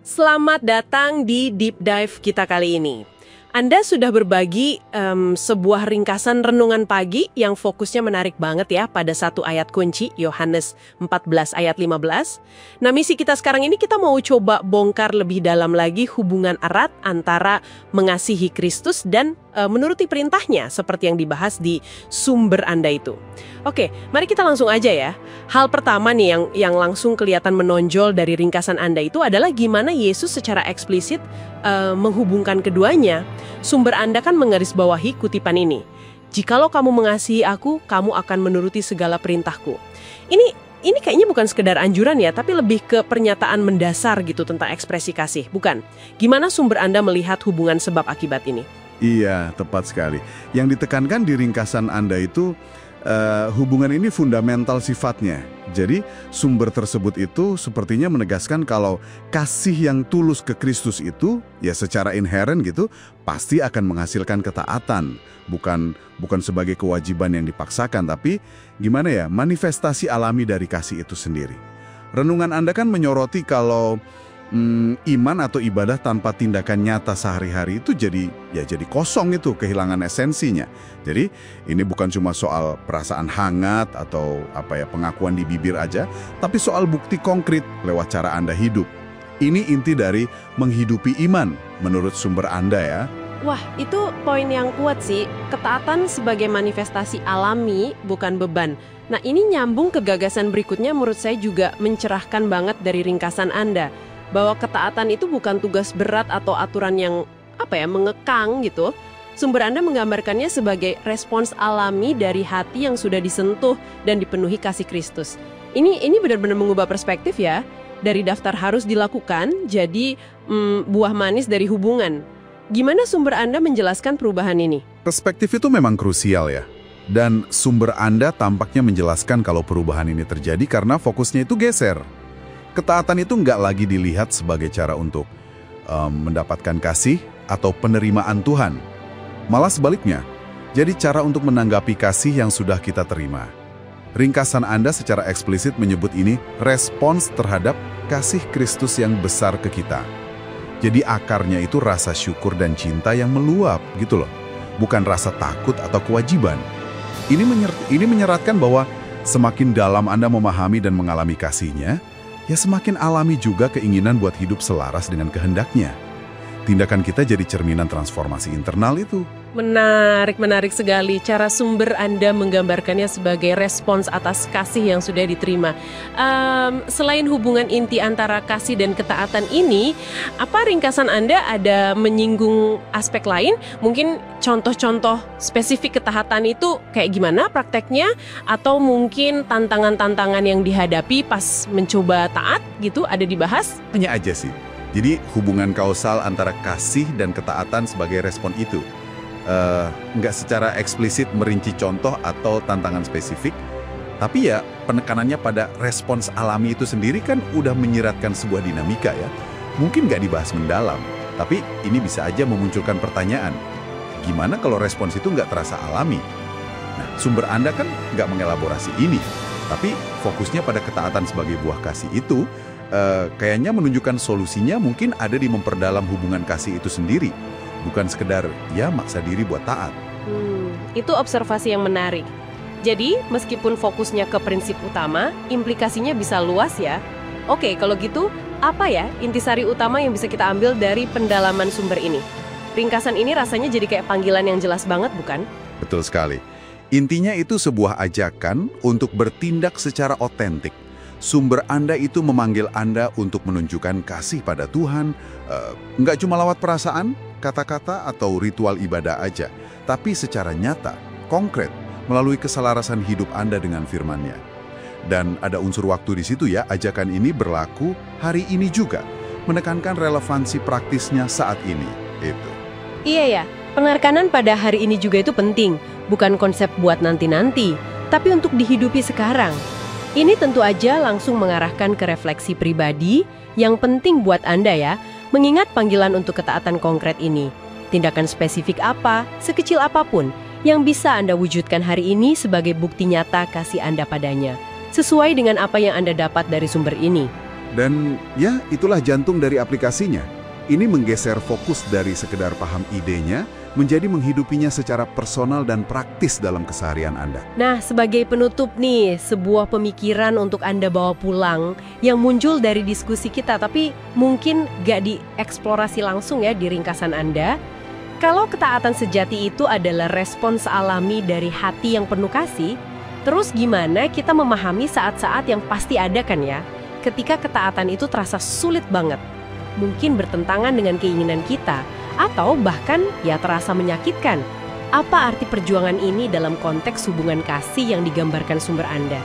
Selamat datang di Deep Dive kita kali ini. Anda sudah berbagi sebuah ringkasan renungan pagi yang fokusnya menarik banget ya pada satu ayat kunci, Yohanes 14 ayat 15. Nah, misi kita sekarang ini kita mau coba bongkar lebih dalam lagi hubungan erat antara mengasihi Kristus dan menuruti perintahnya seperti yang dibahas di sumber Anda itu. Oke, mari kita langsung aja ya. Hal pertama nih yang langsung kelihatan menonjol dari ringkasan Anda itu adalah gimana Yesus secara eksplisit menghubungkan keduanya. Sumber Anda kan menggarisbawahi kutipan ini. Jikalau kamu mengasihi aku, kamu akan menuruti segala perintahku. Ini kayaknya bukan sekedar anjuran ya, tapi lebih ke pernyataan mendasar gitu tentang ekspresi kasih, bukan? Gimana sumber Anda melihat hubungan sebab akibat ini? Iya, tepat sekali. Yang ditekankan di ringkasan Anda itu hubungan ini fundamental sifatnya. Jadi sumber tersebut itu sepertinya menegaskan kalau kasih yang tulus ke Kristus itu ya secara inheren gitu pasti akan menghasilkan ketaatan. Bukan sebagai kewajiban yang dipaksakan, tapi gimana ya, manifestasi alami dari kasih itu sendiri. Renungan Anda kan menyoroti kalau iman atau ibadah tanpa tindakan nyata sehari-hari itu jadi kosong, itu kehilangan esensinya. Jadi ini bukan cuma soal perasaan hangat atau pengakuan di bibir aja, tapi soal bukti konkret lewat cara Anda hidup. Ini inti dari menghidupi iman menurut sumber Anda ya. Wah, itu poin yang kuat sih. Ketaatan sebagai manifestasi alami, bukan beban. Nah, ini nyambung ke gagasan berikutnya menurut saya juga mencerahkan banget dari ringkasan Anda. Bahwa ketaatan itu bukan tugas berat atau aturan yang mengekang gitu. Sumber Anda menggambarkannya sebagai respons alami dari hati yang sudah disentuh dan dipenuhi kasih Kristus. Ini benar-benar mengubah perspektif ya. Dari daftar harus dilakukan, jadi buah manis dari hubungan. Gimana sumber Anda menjelaskan perubahan ini? Perspektif itu memang krusial ya. Dan sumber Anda tampaknya menjelaskan kalau perubahan ini terjadi karena fokusnya itu geser. Ketaatan itu nggak lagi dilihat sebagai cara untuk mendapatkan kasih atau penerimaan Tuhan. Malah sebaliknya, jadi cara untuk menanggapi kasih yang sudah kita terima. Ringkasan Anda secara eksplisit menyebut ini respons terhadap kasih Kristus yang besar ke kita. Jadi akarnya itu rasa syukur dan cinta yang meluap gitu loh. Bukan rasa takut atau kewajiban. Ini menyeratkan bahwa semakin dalam Anda memahami dan mengalami kasihnya, ya semakin alami juga keinginan buat hidup selaras dengan kehendaknya. Tindakan kita jadi cerminan transformasi internal itu. Menarik sekali. Cara sumber Anda menggambarkannya sebagai respons atas kasih yang sudah diterima. Selain hubungan inti antara kasih dan ketaatan ini, apa ringkasan Anda ada menyinggung aspek lain? Mungkin contoh-contoh spesifik ketaatan itu kayak gimana prakteknya? Atau mungkin tantangan-tantangan yang dihadapi pas mencoba taat gitu ada dibahas? Hanya aja sih. Jadi hubungan kausal antara kasih dan ketaatan sebagai respon itu. Nggak secara eksplisit merinci contoh atau tantangan spesifik, tapi ya penekanannya pada respons alami itu sendiri kan udah menyiratkan sebuah dinamika ya. Mungkin nggak dibahas mendalam, tapi ini bisa aja memunculkan pertanyaan. Gimana kalau respons itu nggak terasa alami? Nah, sumber Anda kan nggak mengelaborasi ini, tapi fokusnya pada ketaatan sebagai buah kasih itu, kayaknya menunjukkan solusinya mungkin ada di memperdalam hubungan kasih itu sendiri. Bukan sekedar ya maksa diri buat taat. Itu observasi yang menarik. Jadi meskipun fokusnya ke prinsip utama, implikasinya bisa luas ya. Oke, kalau gitu apa ya intisari utama yang bisa kita ambil dari pendalaman sumber ini? Ringkasan ini rasanya jadi kayak panggilan yang jelas banget, bukan? Betul sekali. Intinya itu sebuah ajakan untuk bertindak secara otentik. Sumber Anda itu memanggil Anda untuk menunjukkan kasih pada Tuhan, nggak cuma lewat perasaan, kata-kata, atau ritual ibadah aja, tapi secara nyata, konkret, melalui keselarasan hidup Anda dengan firman-Nya. Dan ada unsur waktu di situ ya, ajakan ini berlaku hari ini juga, menekankan relevansi praktisnya saat ini. Itu. Iya ya, pengerekanan pada hari ini juga itu penting, bukan konsep buat nanti-nanti, tapi untuk dihidupi sekarang. Ini tentu aja langsung mengarahkan ke refleksi pribadi yang penting buat Anda ya, mengingat panggilan untuk ketaatan konkret ini. Tindakan spesifik apa, sekecil apapun, yang bisa Anda wujudkan hari ini sebagai bukti nyata kasih Anda padanya, sesuai dengan apa yang Anda dapat dari sumber ini. Dan ya, itulah jantung dari aplikasinya. Ini menggeser fokus dari sekedar paham idenya, menjadi menghidupinya secara personal dan praktis dalam keseharian Anda. Nah, sebagai penutup nih, sebuah pemikiran untuk Anda bawa pulang yang muncul dari diskusi kita, tapi mungkin gak dieksplorasi langsung ya di ringkasan Anda. Kalau ketaatan sejati itu adalah respons alami dari hati yang penuh kasih, terus gimana kita memahami saat-saat yang pasti ada kan ya? Ketika ketaatan itu terasa sulit banget, mungkin bertentangan dengan keinginan kita, atau bahkan ya terasa menyakitkan. Apa arti perjuangan ini dalam konteks hubungan kasih yang digambarkan sumber Anda?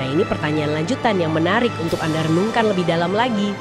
Nah, ini pertanyaan lanjutan yang menarik untuk Anda renungkan lebih dalam lagi.